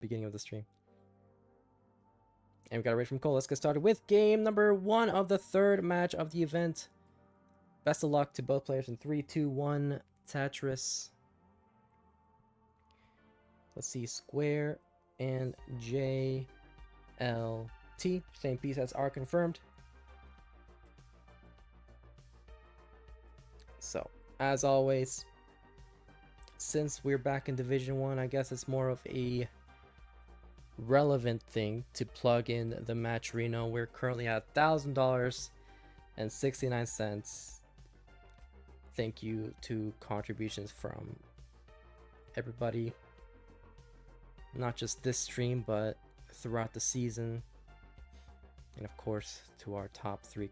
beginning of the stream. And we got a raid from Cole. Let's get started with game number 1 of the third match of the event. Best of luck to both players in 3, 2, 1. Tetris. Let's see. Square and JLT. Same piece as are confirmed. So, as always, since we're back in Division 1, I guess it's more of a relevant thing to plug in the match Reno. We're currently at $1,000.69. Thank you to contributions from everybody, not just this stream, but throughout the season. And of course, to our top 3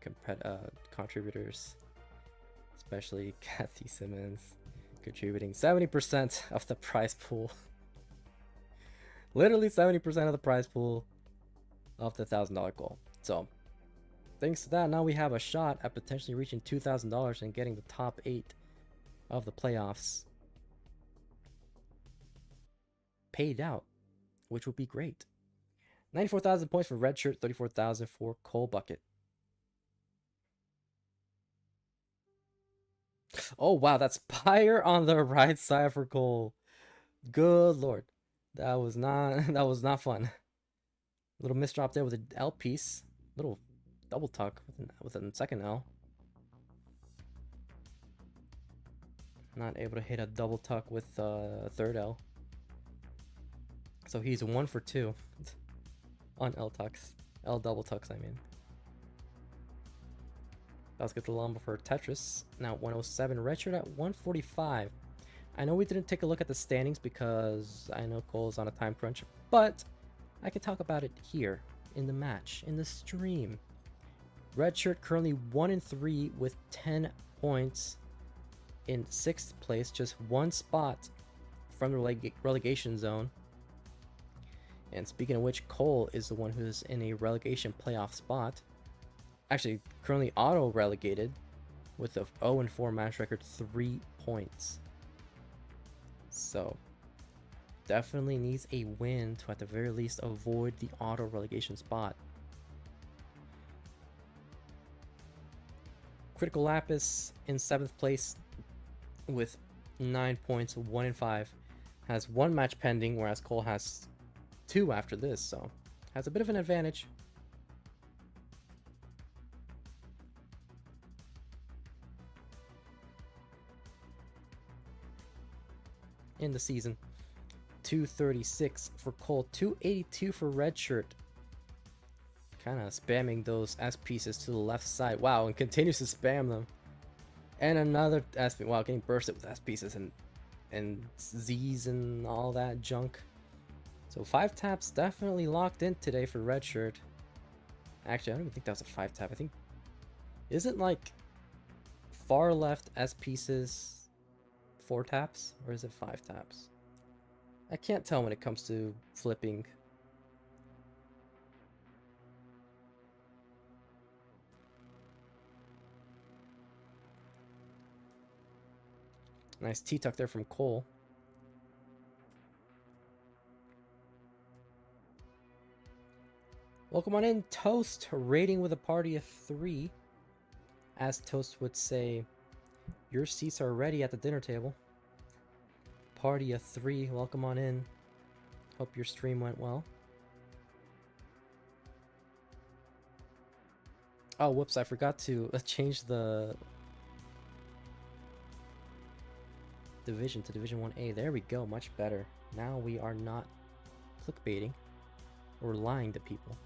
contributors, especially Kathy Simmons, contributing 70% of the prize pool. Literally 70% of the prize pool of the $1,000 goal. So, thanks to that, now we have a shot at potentially reaching $2,000 and getting the top 8 of the playoffs paid out, which would be great. 94,000 points for Redshirt, 34,000 for Coal Bucket. Oh wow, that's Pyre on the right side for Cole. Good lord. That was not fun. Little misdrop there with an L piece. Little double tuck with a second L. Not able to hit a double tuck with a third L. So he's 1 for 2 on L tucks. L double tucks, I mean. Let's get the Llama for Tetris. Now 107. Redshirt at 145. I know we didn't take a look at the standings because I know Cole's on a time crunch, but I can talk about it here in the match, in the stream. Redshirt currently 1-3 with 10 points in 6th place, just 1 spot from the relegation zone. And speaking of which, Cole is the one who's in a relegation playoff spot. Actually, currently auto-relegated with a 0-4 match record, 3 points. So, definitely needs a win to at the very least avoid the auto-relegation spot. Critical Lapis in 7th place with 9 points, 1-5. Has 1 match pending, whereas Cole has 2 after this, so has a bit of an advantage. In the season. 236 for Cole, 282 for Redshirt. Kind of spamming those S pieces to the left side. Wow, and continues to spam them. And another S piece. Wow, getting bursted with S pieces and Z's and all that junk. So 5 taps definitely locked in today for Redshirt. Actually, I don't even think that was a 5 tap. I think, isn't like far left S pieces 4 taps, or is it 5 taps? I can't tell when it comes to flipping. Nice T-tuck there from Cole. Welcome on in, Toast, rating with a party of 3. As Toast would say, your seats are ready at the dinner table. Party of 3, welcome on in. Hope your stream went well. Oh, whoops, I forgot to change the division to Division 1A. There we go, much better. Now we are not clickbaiting or lying to people.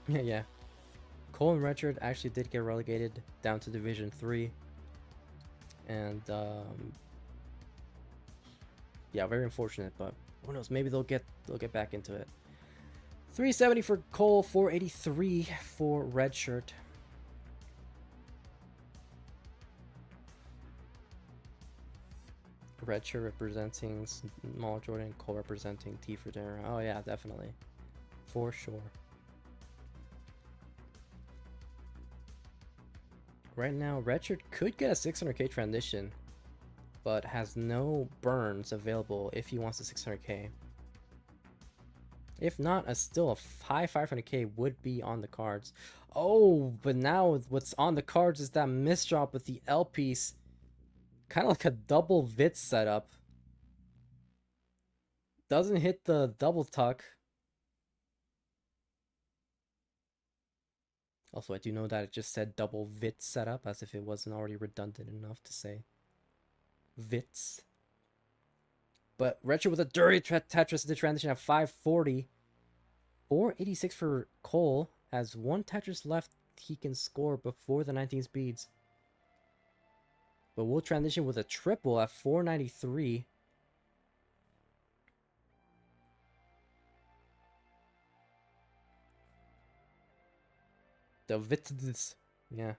Yeah. Cole and Redshurt actually did get relegated down to Division 3. And, yeah, very unfortunate, but who knows, maybe they'll get back into it. 370 for Cole, 483 for Redshirt. Redshirt representing Small Jordan, Cole representing T for dinner. Oh yeah, definitely. For sure. Right now, Redshurt could get a 600k transition, but has no burns available if he wants a 600k. If not, still a high 500k would be on the cards. Oh, but now what's on the cards is that misdrop with the L piece. Kind of like a double Vit setup. Doesn't hit the double tuck. Also, I do know that it just said double Vit setup, as if it wasn't already redundant enough to say Vits. But Redshurt with a dirty Tetris to transition at 540. 486 for Cole. Has one Tetris left he can score before the 19 speeds. But we'll transition with a triple at 493. The Vits. Yeah.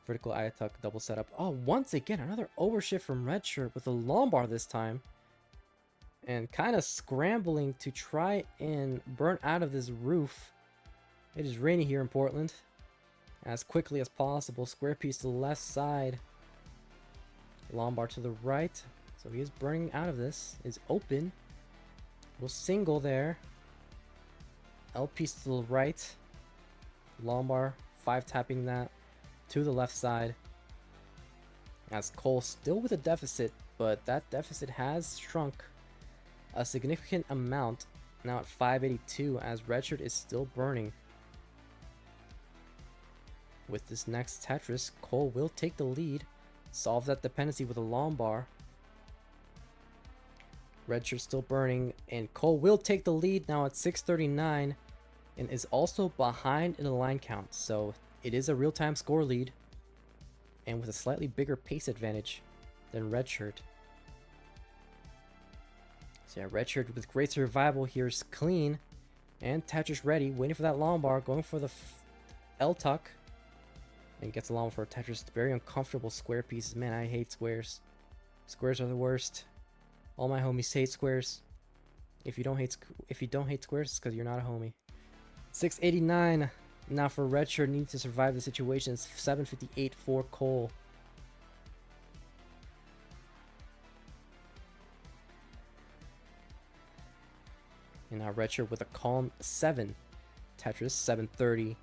Vertical eye tuck double setup. Oh, once again, another overshift from Redshurt with a Lombard this time. And kind of scrambling to try and burn out of this roof. It is rainy here in Portland. As quickly as possible. Square piece to the left side. Lombard to the right. So he is burning out of this. Is open. Little single there. L piece to the right. Lombard 5 tapping that to the left side. As Cole still with a deficit, but that deficit has shrunk a significant amount, now at 582, as Redshurt is still burning. With this next Tetris, Cole will take the lead, solve that dependency with a Lombard. Redshurt still burning, and Cole will take the lead now at 639, and is also behind in the line count, so it is a real-time score lead, and with a slightly bigger pace advantage than Redshurt. So yeah, Redshurt with great survival here is clean, and Tetris ready, waiting for that Lombard, going for the L tuck, and gets a Lombard for Tetris. Very uncomfortable square pieces. Man, I hate squares. Squares are the worst. All my homies hate squares. If you don't hate squares, it's because you're not a homie. 689 now for Redshurt, needs to survive the situation. It's 758 for Cole. And now Redshurt with a calm 7. Tetris 730.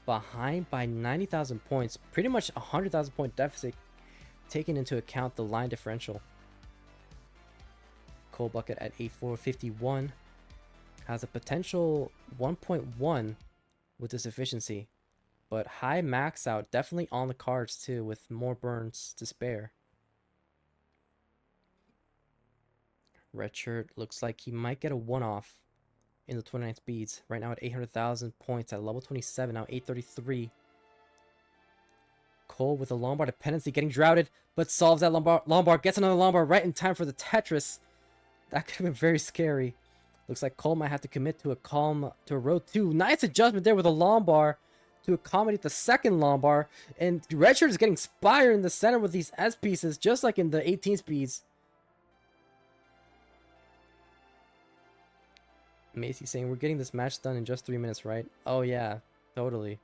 Behind by 90,000 points. Pretty much a 100,000 point deficit, taking into account the line differential. Cole bucket at 8451. Has a potential 1.1 with this efficiency. But high max out definitely on the cards too, with more burns to spare. Redshurt looks like he might get a one-off in the 29 speeds. Right now at 800,000 points at level 27, now 833. Cole with a Lombard dependency getting droughted, but solves that Lombard, gets another Lombard right in time for the Tetris. That could have been very scary. Looks like Cole might have to commit to a row 2. Nice adjustment there with a Lombard to accommodate the second Lombard. And Redshurt is getting Spire in the center with these S pieces, just like in the 18 speeds. Macy saying, we're getting this match done in just 3 minutes, right? Oh yeah, totally.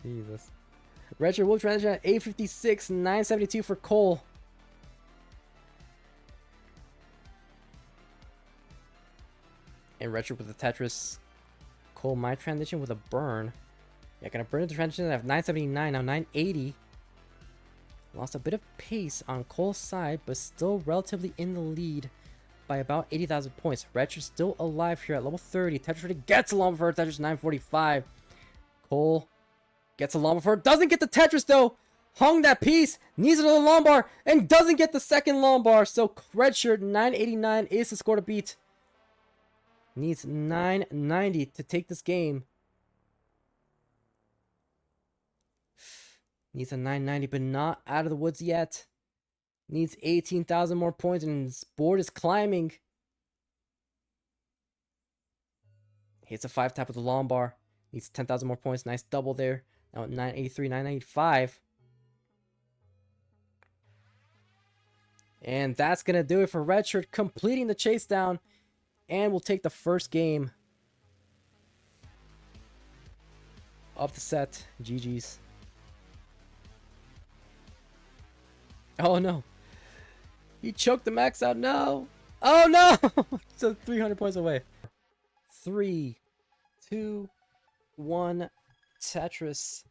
Jesus. Redshurt will transition at 856, 972 for Cole. And Redshurt with the Tetris. Cole might transition with a burn. Yeah, gonna burn the transition at 979, now 980. Lost a bit of pace on Cole's side, but still relatively in the lead by about 80,000 points. Redshurt still alive here at level 30. Tetris ready, gets a Lombard for her. Tetris 945. Cole gets a Lombard for her. Doesn't get the Tetris though. Hung that piece. Needs another Lombard. And doesn't get the second Lombard. So Redshurt 989 is the score to beat. Needs 990 to take this game. Needs a 990, but not out of the woods yet. Needs 18,000 more points, and his board is climbing. Hits a 5 tap with the Lombard. Needs 10,000 more points. Nice double there. Now at 983, 995. And that's going to do it for Redshurt, completing the chase down. And we'll take the first game. Off the set. GG's. Oh no. He choked the max out. No. Oh no. So 300 points away. 3, 2, 1. Tetris.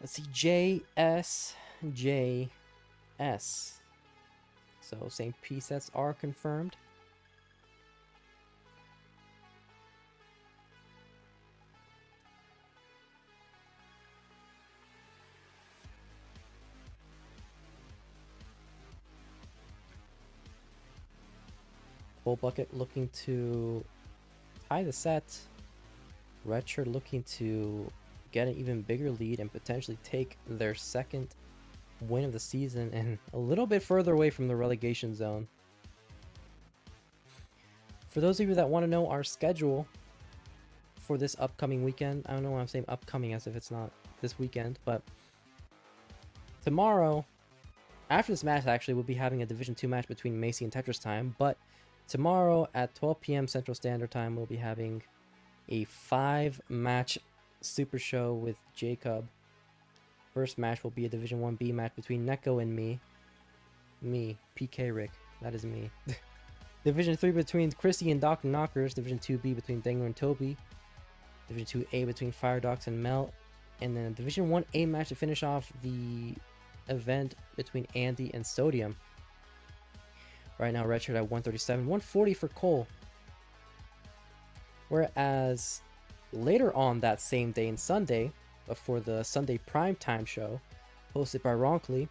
Let's see. J, S, J, S. So same P sets are confirmed. Full Bucket looking to tie the set. Redshurt looking to get an even bigger lead and potentially take their second win of the season and a little bit further away from the relegation zone. For those of you that want to know our schedule for this upcoming weekend, I don't know why I'm saying upcoming as if it's not this weekend, but tomorrow, after this match actually, we'll be having a Division 2 match between Macy and Tetris Time, but tomorrow at 12 p.m. Central Standard Time, we'll be having a 5-match super show with Jacob. First match will be a Division 1B match between Neko and me. Me, Peekayric. That is me. Division 3 between Chrissy and Dr. Knockers. Division 2B between Dengo and Toby. Division 2A between Fire Docs and Mel. And then a Division 1A match to finish off the event between Andy and Sodium. Right now, Redshurt at 137. 140 for Cole. Whereas later on that same day and Sunday, before the Sunday primetime show, hosted by Ronkly,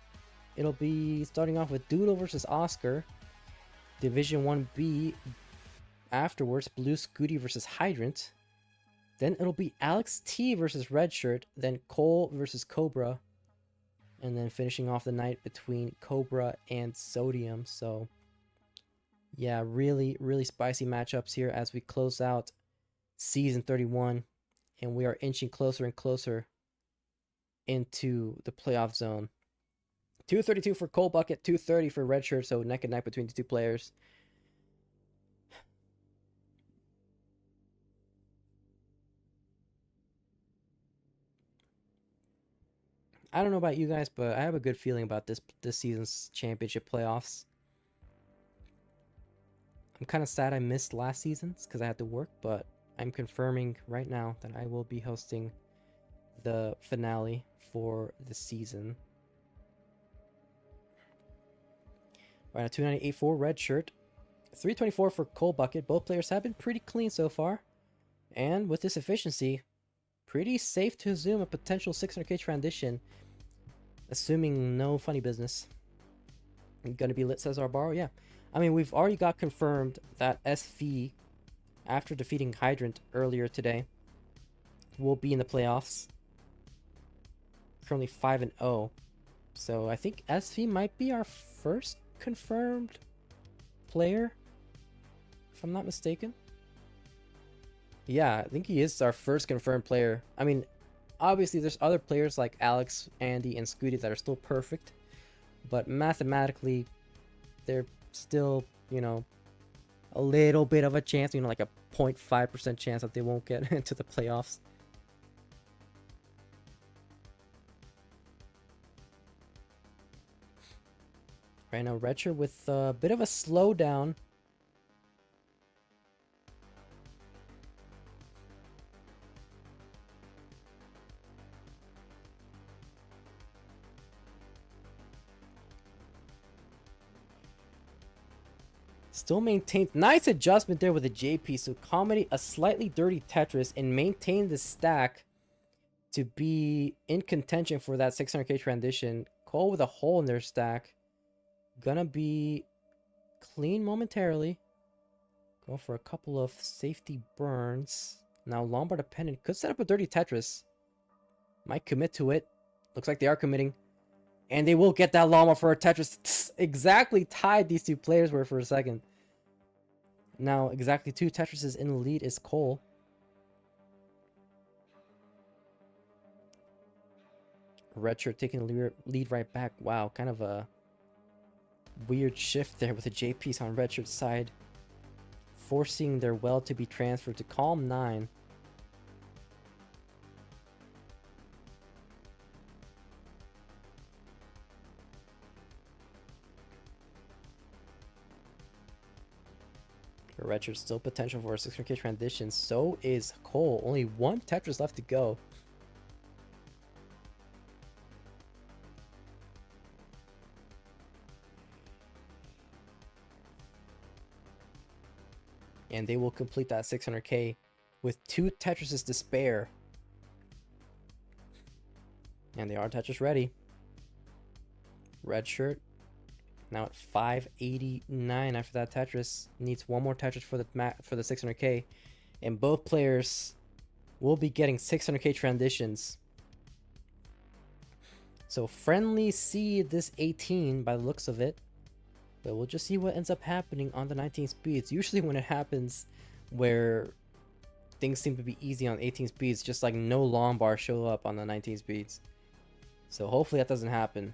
it'll be starting off with Doodle versus Oscar. Division 1B afterwards, Blue Scooty versus Hydrant. Then it'll be Alex T versus Redshurt, then Cole versus Cobra, and then finishing off the night between Cobra and Sodium. So yeah, really, really spicy matchups here as we close out Season 31, and we are inching closer and closer into the playoff zone. 232 for Cole Bucket, 230 for Redshurt, so neck and neck between the two players. I don't know about you guys, but I have a good feeling about this season's championship playoffs. I'm kind of sad I missed last season's because I had to work, but I'm confirming right now that I will be hosting the finale for the season. Right now, 298 for Redshurt, 324 for Cole Bucket. Both players have been pretty clean so far, and with this efficiency, pretty safe to assume a potential 600k transition, assuming no funny business. Gonna be lit, says Arbaro. Yeah, I mean, we've already got confirmed that SV, after defeating Hydrant earlier today, will be in the playoffs. Currently 5-0, so I think SV might be our first confirmed player, if I'm not mistaken. Yeah, I think he is our first confirmed player. I mean, obviously there's other players like Alex, Andy, and Scooty that are still perfect, but mathematically they're still, you know, a little bit of a chance, you know, like a 0.5% chance that they won't get into the playoffs. Right now, Redshurt with a bit of a slowdown. Still maintained. Nice adjustment there with the JP. So comedy, a slightly dirty Tetris, and maintain the stack to be in contention for that 600k transition. Cole with a hole in their stack. Gonna be clean momentarily. Go for a couple of safety burns. Now Lombard dependent could set up a dirty Tetris. Might commit to it. Looks like they are committing. And they will get that llama for a Tetris. Exactly tied these two players were for a second. Now exactly 2 Tetrises in the lead is Cole. Redshurt taking the lead right back. Wow, kind of a weird shift there with the JPs on Redshirt's side, forcing their well to be transferred to Calm 9. For Redshurt, still potential for a 600k transition. So is Cole. Only one Tetris left to go. And they will complete that 600k with 2 Tetrises to spare. And they are Tetris ready. Redshurt now at 589 after that Tetris. Needs one more Tetris for the 600k. And both players will be getting 600k transitions. So friendly see this 18 by the looks of it. But we'll just see what ends up happening on the 19 speeds. Usually when it happens where things seem to be easy on 18 speeds, just like no long bars show up on the 19 speeds. So hopefully that doesn't happen.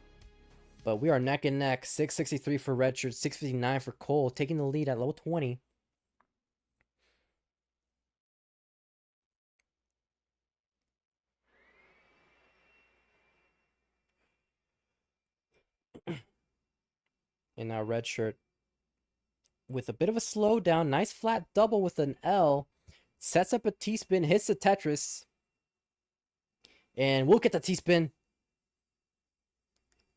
But we are neck and neck. 663 for Redshurt, 659 for Cole, taking the lead at level 20. And now Redshurt with a bit of a slowdown. Nice flat double with an L. Sets up a T-spin, hits the Tetris. And we'll get the T-spin.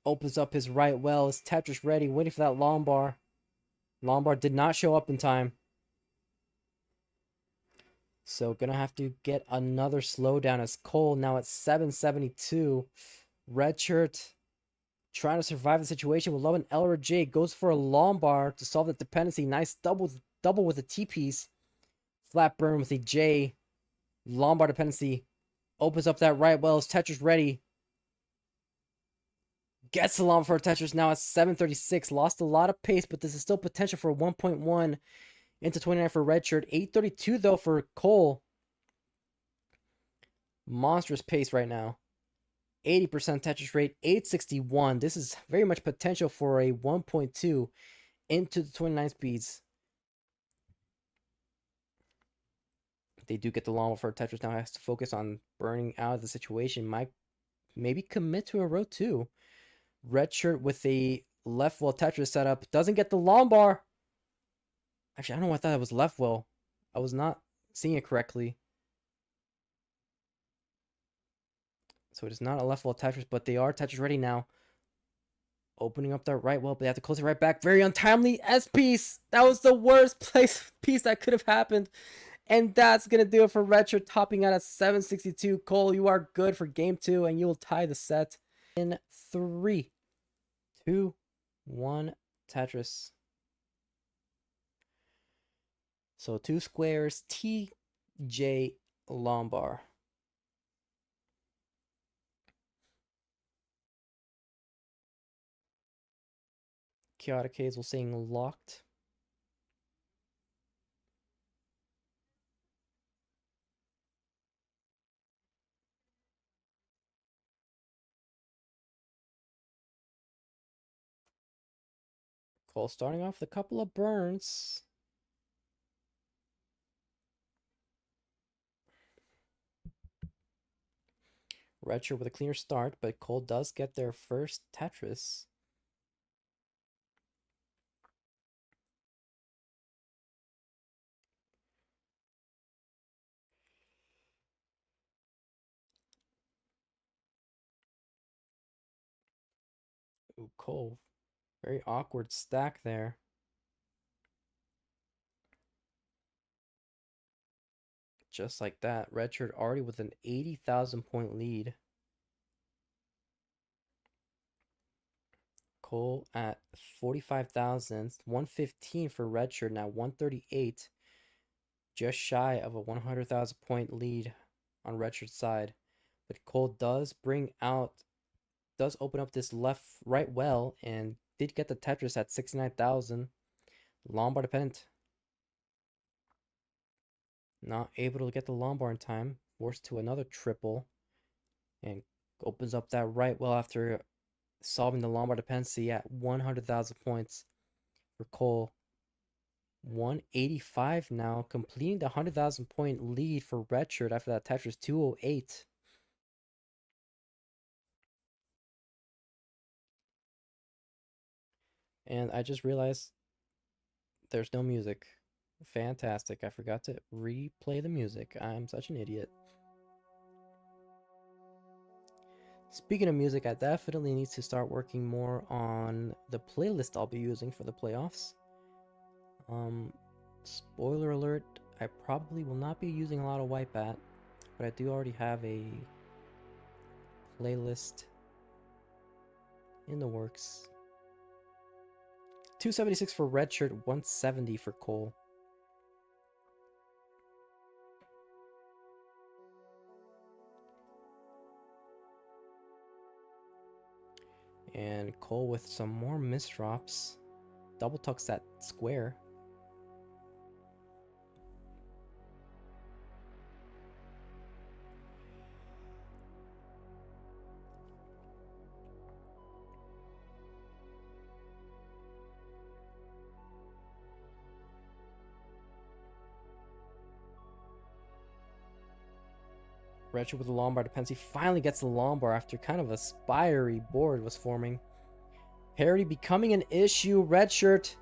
Opens up his right well. Is Tetris ready? Waiting for that long bar. Long bar did not show up in time. So gonna have to get another slowdown as Cole now at 772. Redshurt trying to survive the situation with love and L or J. Goes for a long bar to solve the dependency. Nice double with a T-piece. Flat burn with a J. Long bar dependency. Opens up that right well. Is Tetris ready? Gets the long for Tetris now at 736. Lost a lot of pace, but this is still potential for 1.1 into 29 for Redshurt. 832 though for Cole. Monstrous pace right now. 80% Tetris rate, 861. This is very much potential for a 1.2 into the 29 speeds. They do get the long for Tetris now. Has to focus on burning out of the situation. Might maybe commit to a row 2. Redshurt with a left wheel Tetris setup. Doesn't get the long bar. Actually, I don't know why I thought it was left wheel. I was not seeing it correctly. So it is not a left wheel Tetris, but they are Tetris ready now. Opening up that right wheel, but they have to close it right back. Very untimely S-piece. That was the worst place piece that could have happened. And that's going to do it for Redshurt, topping out at 762. Cole, you are good for game 2, and you will tie the set in 3, 2, 1, Tetris. So 2 squares, TJ Lombar. Chaotic Hazel saying locked. Cole starting off with a couple of burns. Redshurt with a cleaner start, but Cole does get their first Tetris. Ooh, Cole. Very awkward stack there. Just like that, Redshurt already with an 80,000 point lead. Cole at 45,000, 115 for Redshurt, now 138. Just shy of a 100,000 point lead on Redshirt's side. But Cole does open up this right well and did get the Tetris at 69,000. Lombard dependent. Not able to get the Lombard in time. Forced to another triple. And opens up that right well after solving the Lombard dependency at 100,000 points for Cole. 185 now, completing the 100,000 point lead for Redshurt after that Tetris 208. And I just realized there's no music. Fantastic. I forgot to replay the music. I'm such an idiot. Speaking of music, I definitely need to start working more on the playlist I'll be using for the playoffs. Spoiler alert, I probably will not be using a lot of Wipeout, but I do already have a playlist in the works. 276 for Redshirt, 170 for Cole. And Cole with some more misdrops. Double tucks that square. Redshurt with the long bar dependency finally gets the long bar after kind of a spiry board was forming. Parity becoming an issue. Redshirt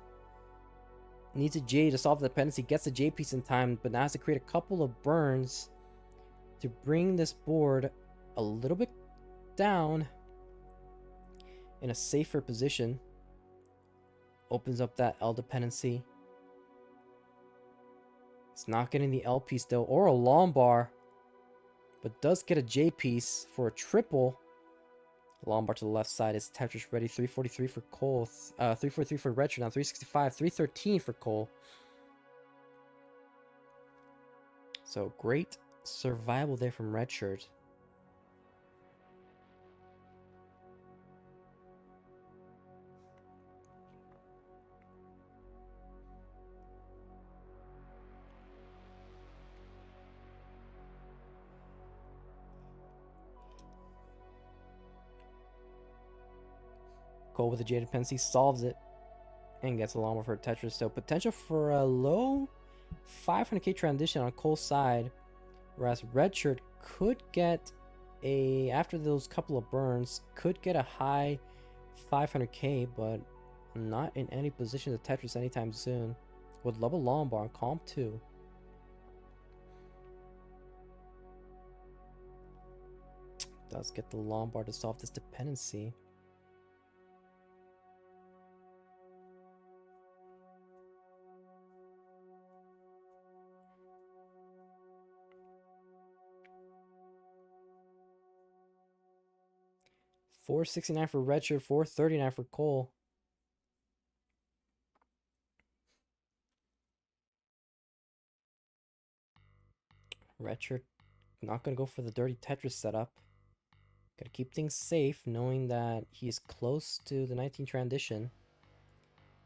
needs a J to solve the dependency, gets the J piece in time, but now has to create a couple of burns to bring this board a little bit down in a safer position. Opens up that L dependency. It's not getting the L piece though, or a long bar, but does get a J piece for a triple. Long bar to the left side is Tetris ready. 343 for Cole. 343 for Redshurt now. 365. 313 for Cole. So great survival there from Redshirt. Cole with the J dependency solves it and gets along with her Tetris. So potential for a low 500k transition on Cole's side, whereas Redshirt could get a, after those couple of burns, could get a high 500k, but not in any position to Tetris anytime soon. Would love a long bar on Calm 2. Does get the long bar to solve this dependency. $469 for Redshirt, $439 for Cole. Redshirt not going to go for the dirty Tetris setup. Gotta keep things safe, knowing that he's close to the 19 transition.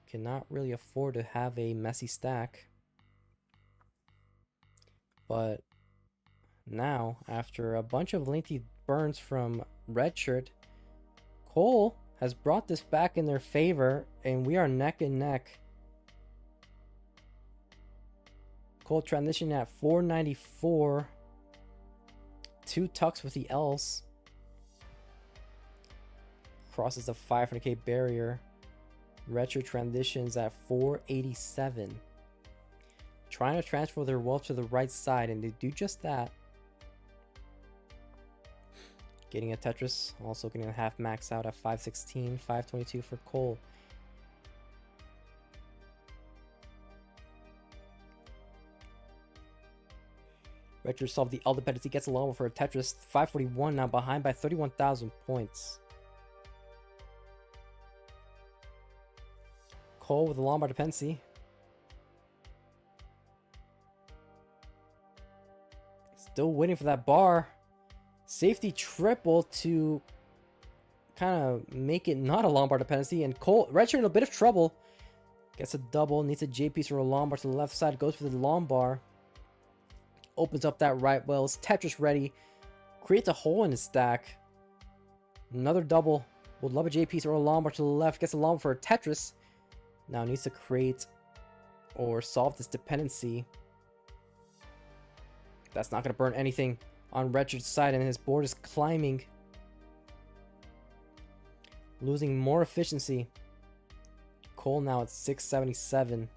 Cannot really afford to have a messy stack. But now, after a bunch of lengthy burns from Redshirt, Cole has brought this back in their favor, and we are neck and neck. Cole transitioning at 494. 2 tucks with the L's. Crosses the 500k barrier. Redshirt transitions at 487. Trying to transfer their wealth to the right side, and they do just that. Getting a Tetris, also getting a half max out at 516, 522 for Cole. Redshirt solved the L dependency, gets along with her Tetris. 541 now behind by 31,000 points. Cole with the long bar dependency. Still waiting for that bar. Safety triple to kind of make it not a long bar dependency. And Cole, Redshirt in a bit of trouble. Gets a double, needs a J piece or a long bar to the left side. Goes for the long bar. Opens up that right well. It's Tetris ready. Creates a hole in his stack. Another double. Would love a J piece or a long bar to the left. Gets a long bar for a Tetris. Now needs to create or solve this dependency. That's not going to burn anything on Redshirt's side, and his board is climbing. Losing more efficiency. Cole now at 677.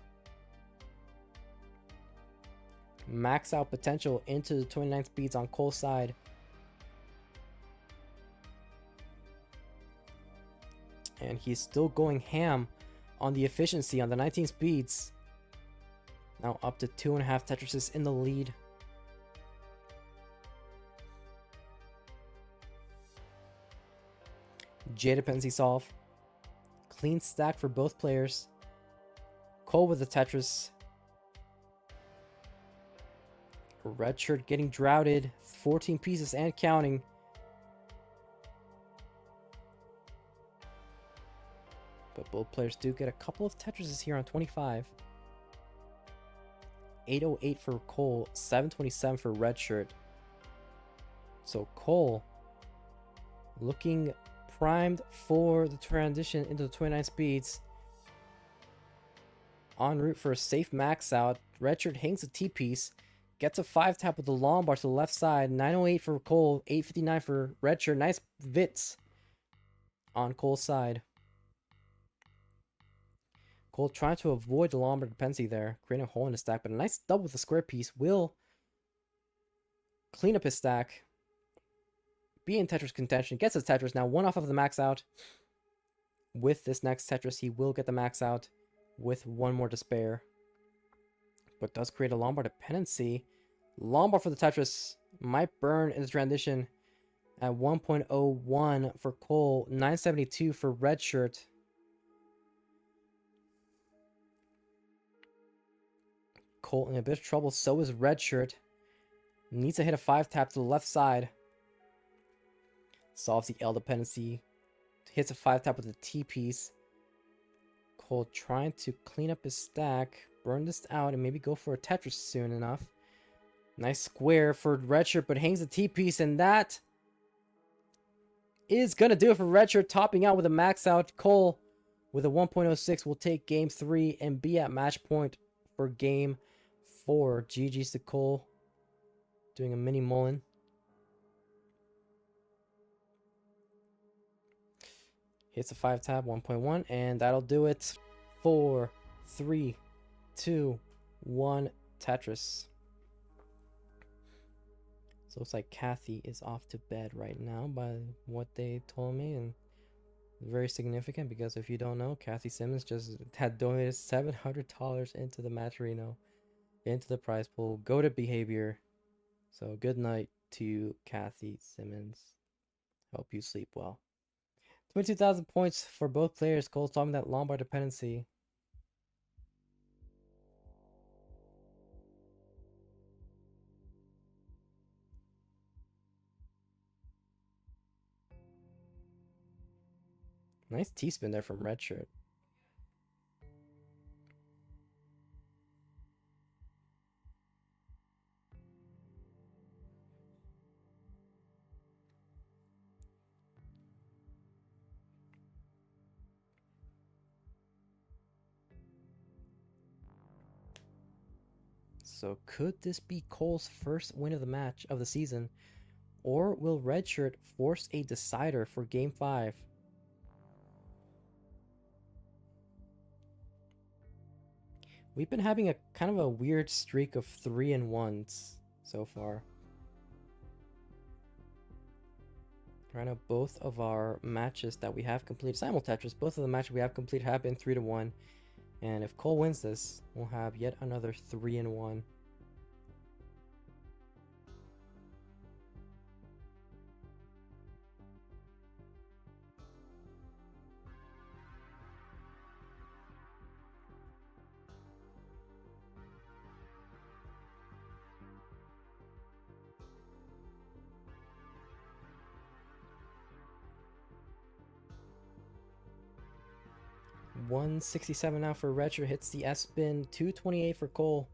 Max out potential into the 29 speeds on Cole's side. And he's still going ham on the efficiency on the 19 speeds. Now up to 2.5 Tetrises in the lead. J dependency solve. Clean stack for both players. Cole with the Tetris. Redshirt getting droughted. 14 pieces and counting. But both players do get a couple of Tetrises here on 25. 808 for Cole, 727 for Redshirt. So Cole looking primed for the transition into the 29 speeds. En route for a safe max out. Redshirt hangs a T-piece. Gets a 5-tap with the long bar to the left side. 908 for Cole, 859 for Redshirt. Nice Vits on Cole's side. Cole trying to avoid the long bar dependency there. Creating a hole in the stack, but a nice double with the square piece will clean up his stack. Be in Tetris contention. Gets his Tetris. Now 1 off of the max out. With this next Tetris, he will get the max out with 1 more to spare. But does create a long bar dependency. Long bar for the Tetris. Might burn in the transition at 1.01 for Cole. 972 for Redshirt. Cole in a bit of trouble. So is Redshirt. Needs to hit a 5-tap to the left side. Solves the L dependency. Hits a 5-tap with a T-piece. Cole trying to clean up his stack. Burn this out and maybe go for a Tetris soon enough. Nice square for Redshirt, but hangs the T-piece, and that is going to do it for Redshirt, topping out with a max out. Cole with a 1.06 will take game 3 and be at match point for game 4. GG's to Cole. Doing a mini Mullen. Hits a 5-tap, 1.1, and that'll do it. 4, 3, 2, 1, Tetris. So it's like Kathy is off to bed right now by what they told me, and very significant because if you don't know, Kathy Simmons just had donated $700 into the Matcherino, into the prize pool. Go to behavior. So good night to Kathy Simmons. Hope you sleep well. 22,000 points for both players. Cole solving that long bar dependency. Nice T-spin there from Redshirt. So could this be Cole's first win of the match of the season? Or will Redshirt force a decider for game 5? We've been having a kind of a weird streak of 3-1s so far. Right now, both of our matches that we have completed, simul Tetris, both of the matches we have completed have been 3-1. And if Cole wins this, we'll have yet another 3-1. $167 now for Redshurt, hits the S-spin, $228 for Cole.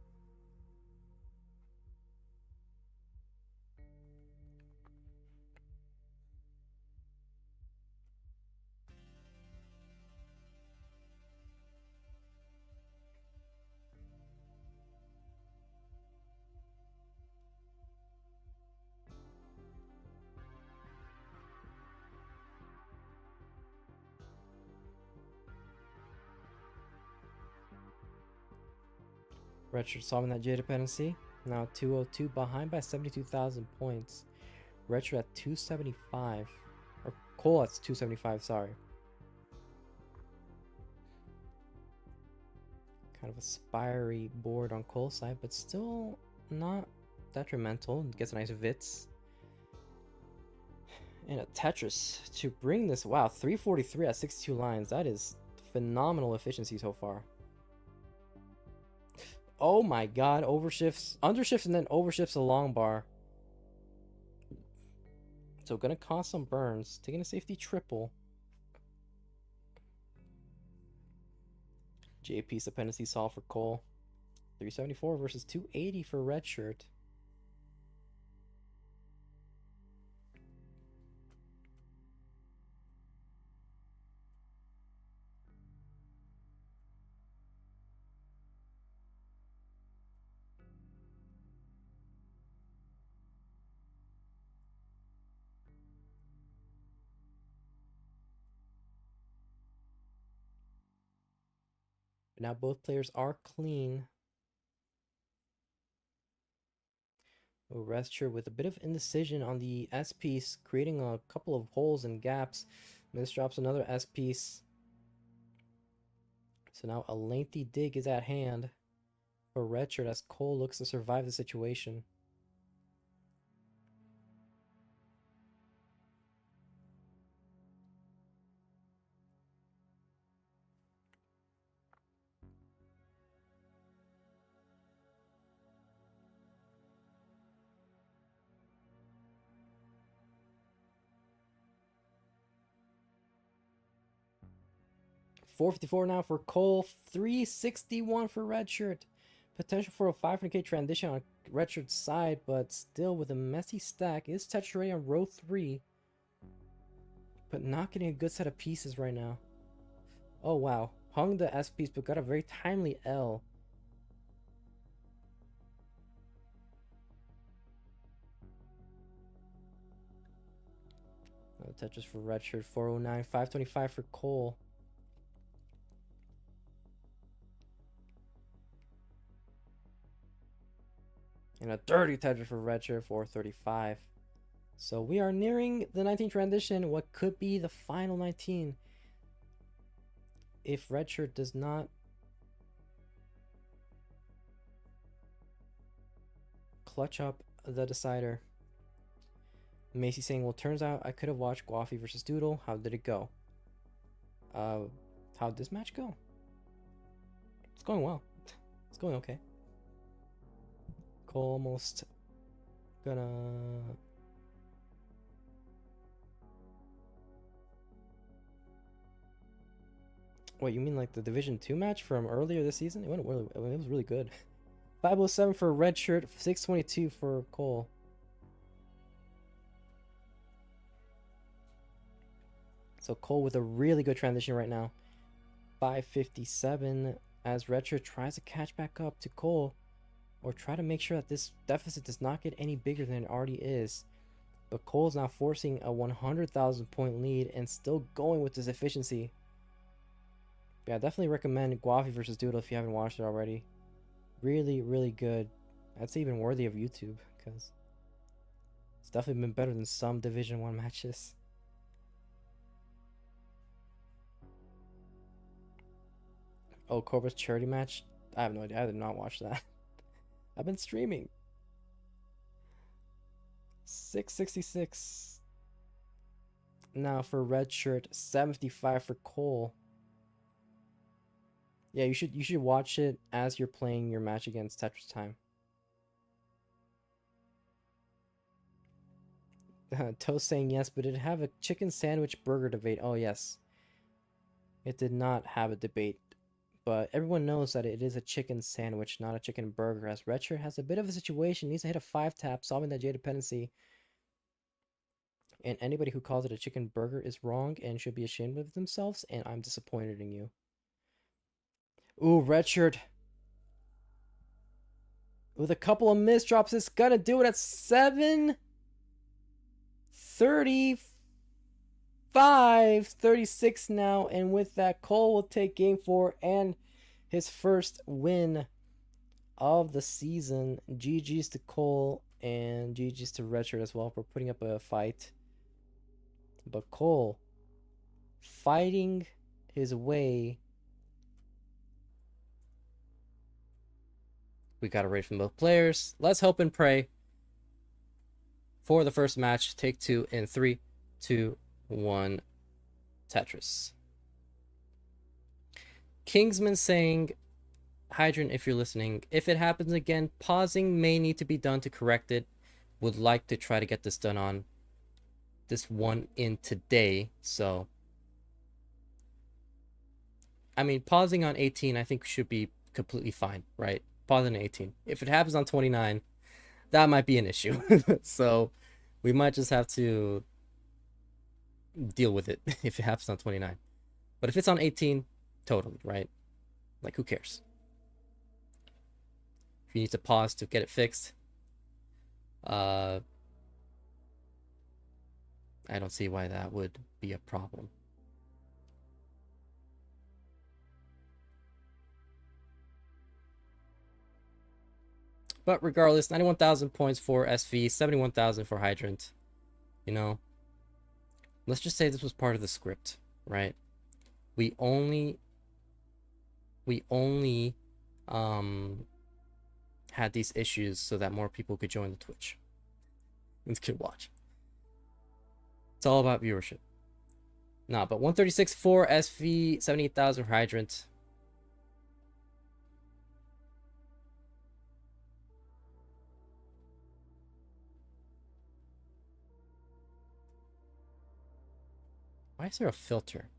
Redshurt solving that J dependency. Now 202 behind by 72,000 points. Redshurt at 275. Or Cole at 275, sorry. Kind of a spiry board on Cole's side, but still not detrimental. Gets a nice Vits. And a Tetris to bring this. Wow, 343 at 62 lines. That is phenomenal efficiency so far. Oh my god, overshifts, undershifts, and then overshifts a long bar. So gonna cause some burns. Taking a safety triple. JP's dependency solved for Cole. 374 versus 280 for Redshurt. Now both players are clean. Restreamed with a bit of indecision on the S piece, creating a couple of holes and gaps. Miss drops another S piece. So now a lengthy dig is at hand for Redshurt as Cole looks to survive the situation. $454 now for Cole, $361 for Redshurt. Potential for a 500k transition on Redshirt's side, but still with a messy stack. Is Tetris ready on row 3, but not getting a good set of pieces right now. Oh wow, hung the S piece, but got a very timely L. Tetris for Redshurt, 409, 525 for Cole. And a dirty Tetris for Redshurt, 435. So we are nearing the 19 transition. What could be the final 19 if Redshurt does not clutch up the decider. Macy saying, well, turns out I could have watched Guafi versus Doodle. How did it go? How'd this match go? It's going well. It's going okay. Cole almost gonna... Wait, you mean like the Division 2 match from earlier this season? It was really good. 507 for Redshurt, 622 for Cole. So Cole with a really good transition right now. 557 as Redshurt tries to catch back up to Cole, or try to make sure that this deficit does not get any bigger than it already is. But Cole's now forcing a 100,000 point lead and still going with this efficiency. Yeah, I definitely recommend Guafi versus Doodle if you haven't watched it already. Really, really good. That's even worthy of YouTube, because it's definitely been better than some Division 1 matches. Oh, Cobra's charity match? I have no idea. I did not watch that. I've been streaming. 666. Now for Redshurt, 75 for Cole. Yeah, you should watch it as you're playing your match against Tetris Time. Toast saying yes, but did it have a chicken sandwich burger debate? Oh yes. It did not have a debate. But everyone knows that it is a chicken sandwich, not a chicken burger, as Redshurt has a bit of a situation, needs to hit a 5-tap, solving that J dependency. And anybody who calls it a chicken burger is wrong and should be ashamed of themselves, and I'm disappointed in you. Ooh, Redshurt. With a couple of misdrops, it's gonna do it at 7:35, 36 now, and with that, Cole will take game 4 and his first win of the season. GG's to Cole and GG's to Redshurt as well for putting up a fight. But Cole fighting his way. We got a raid from both players. Let's hope and pray for the first match. Take two in 3, 2, 1. Tetris. Kingsman saying, Hydrant, if you're listening, if it happens again, pausing may need to be done to correct it. Would like to try to get this done on this one in today. So, I mean, pausing on 18, I think should be completely fine, right? Pausing on 18. If it happens on 29, that might be an issue. So, we might just have to deal with it if it happens on 29. But if it's on 18, totally, right? Like, who cares? If you need to pause to get it fixed, I don't see why that would be a problem. But regardless, 91,000 points for SV, 71,000 for Hydrant. You know, let's just say this was part of the script, right? We only had these issues so that more people could join the Twitch and could watch. It's all about viewership. Nah, but 136 for SV, 78,000 for Hydrant. Why is there a filter?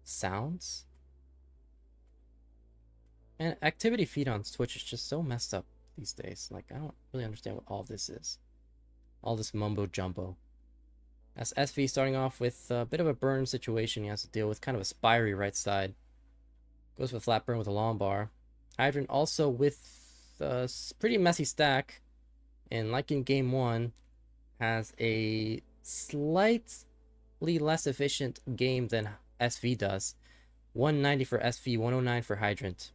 Sounds? And activity feed on Twitch is just so messed up these days. Like, I don't really understand what all this is. All this mumbo jumbo. As SV starting off with a bit of a burn situation he has to deal with. Kind of a spiry right side. Goes for flat burn with a long bar. Hydrant also with a pretty messy stack. And like in game 1, has a slightly less efficient game than SV does. 190 for SV, 109 for Hydrant.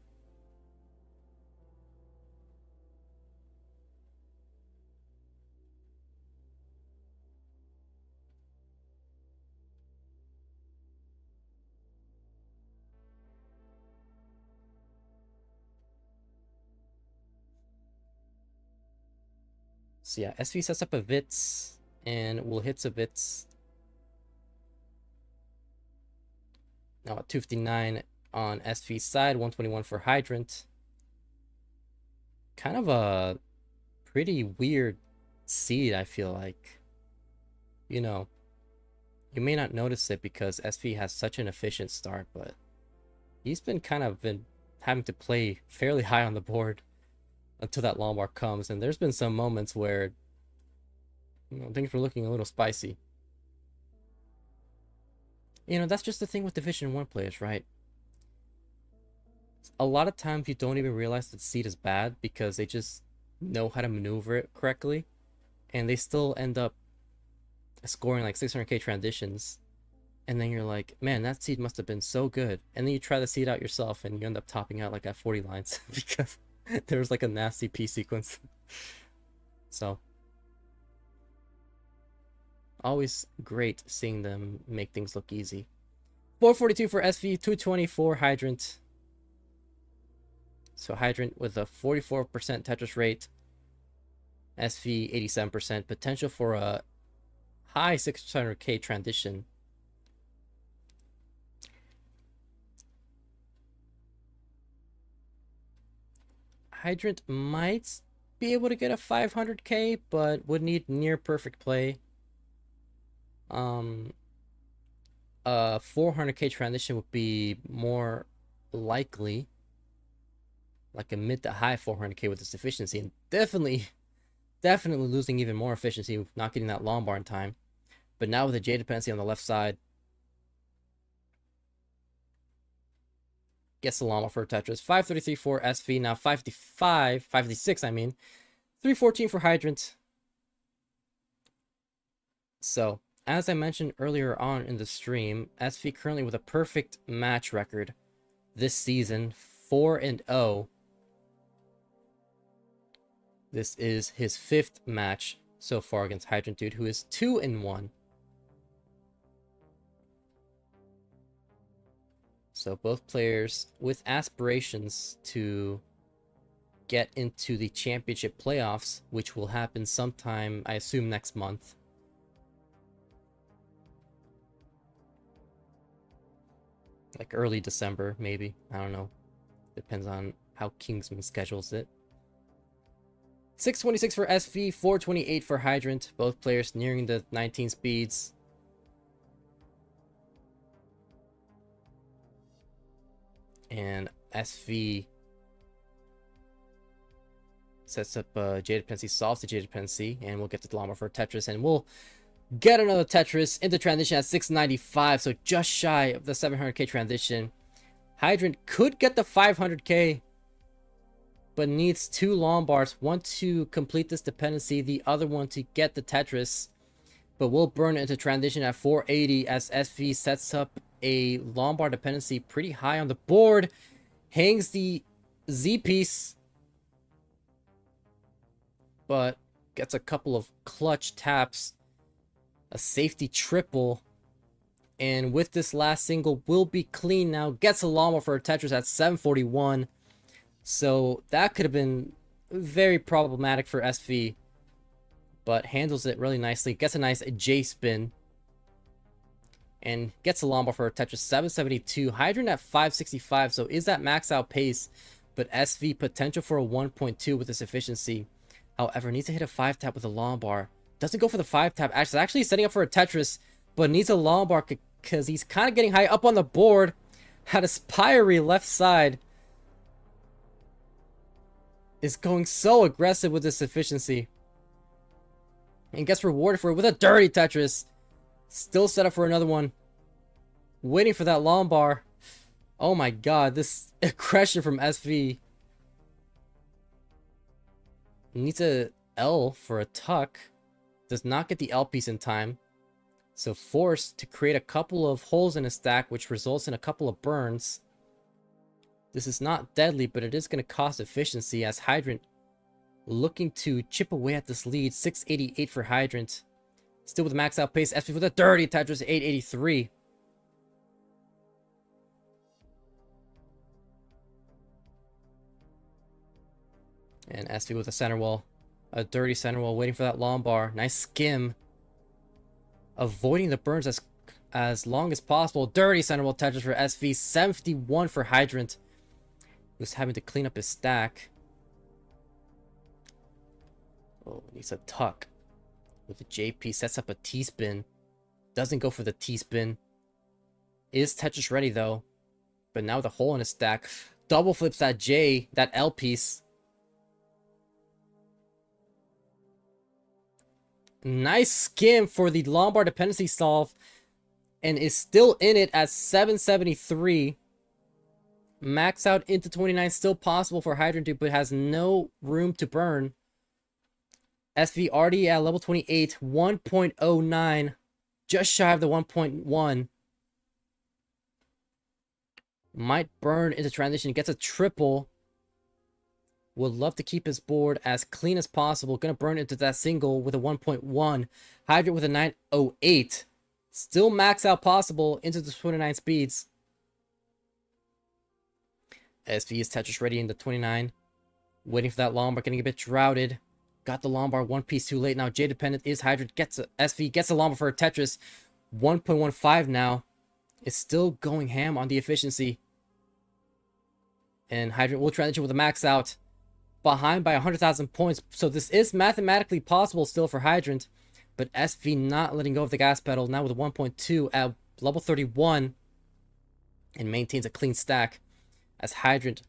So yeah, SV sets up a Vits and will hit some Vits. Now at 259 on SV's side, 121 for Hydrant. Kind of a pretty weird seed, I feel like. You know, you may not notice it because SV has such an efficient start, but he's been having to play fairly high on the board until that long bar comes, and there's been some moments where, you know, things were looking a little spicy. You know, that's just the thing with Division 1 players, right? A lot of times you don't even realize that the seed is bad because they just know how to maneuver it correctly, and they still end up scoring like 600k transitions, and then you're like, man, that seed must have been so good, and then you try the seed out yourself and you end up topping out like at 40 lines because there was like a nasty P sequence. So always great seeing them make things look easy. 442 for SV, 220 for Hydrant. So Hydrant with a 44% Tetris rate, SV 87%, potential for a high 600k transition. Hydrant might be able to get a 500k, but would need near perfect play. A 400k transition would be more likely, like a mid to high 400k with this efficiency, and definitely losing even more efficiency, not getting that long bar in time. But now with the J dependency on the left side, gets the llama for Tetris. 533 for SV, now 556, I mean. 314 for Hydrant. So, as I mentioned earlier on in the stream, SV currently with a perfect match record this season, 4-0. This is his 5th match so far against Hydrant Dude, who is 2-1. So both players with aspirations to get into the championship playoffs, which will happen sometime, I assume, next month. Like early December, maybe. I don't know. Depends on how Kingsman schedules it. 626 for SV, 428 for Hydrant. Both players nearing the 19 speeds. And SV sets up Jade Dependency, solves the Jade Dependency, and we'll get the Llama for Tetris, and we'll get another Tetris into transition at 695, so just shy of the 700k transition. Hydrant could get the 500k, but needs 2 Lombards, one to complete this dependency, the other one to get the Tetris, but will burn into transition at 480 as SV sets up a Lombard dependency pretty high on the board, hangs the Z piece, but gets a couple of clutch taps, a safety triple, and with this last single will be clean now. Gets a llama for a Tetris at 741, so that could have been very problematic for SV, but handles it really nicely. Gets a nice J spin and gets a llama for a Tetris 772. Hydrant at 565, so is that max out pace, but SV potential for a 1.2 with this efficiency. However, needs to hit a 5-tap with a Lombard. Doesn't go for the 5-tap. Actually setting up for a Tetris, but needs a Lombard because he's kind of getting high up on the board. Had a Spirey left side. Is going so aggressive with this efficiency. And gets rewarded for it with a dirty Tetris. Still set up for another one. Waiting for that Lombard. Oh my god, this aggression from SV. Needs a L for a tuck. Does not get the L piece in time. So forced to create a couple of holes in a stack, which results in a couple of burns. This is not deadly, but it is going to cost efficiency as Hydrant looking to chip away at this lead. 688 for Hydrant. Still with max out pace. SV with a dirty Tetris, 883. And SV with a center wall. A dirty center wall, waiting for that Lombard. Nice skim. Avoiding the burns as long as possible. Dirty center wall Tetris for SV. 71 for Hydrant. Who's having to clean up his stack. Oh, needs a tuck. With the JP, sets up a T-spin. Doesn't go for the T-spin. Is Tetris ready though. But now with a hole in his stack. Double flips that J, that L piece. Nice skim for the Lombard dependency solve. And is still in it at 773. Max out into 29. Still possible for Hydrant to, but has no room to burn. SV already at level 28. 1.09. Just shy of the 1.1. Might burn into transition. Gets a triple. Would love to keep his board as clean as possible. Gonna burn into that single with a 1.1. Hydrant with a 908. Still max out possible into the 29 speeds. SV is Tetris ready in the 29. Waiting for that Lombard. Getting a bit droughted. Got the Lombard one piece too late. Now J dependent is Hydrant. SV gets a Lombard for a Tetris. 1.15 now. It's still going ham on the efficiency. And Hydrant will transition with a max out. Behind by 100,000 points, so this is mathematically possible still for Hydrant, but SV not letting go of the gas pedal, now with a 1.2 at level 31, and maintains a clean stack as Hydrant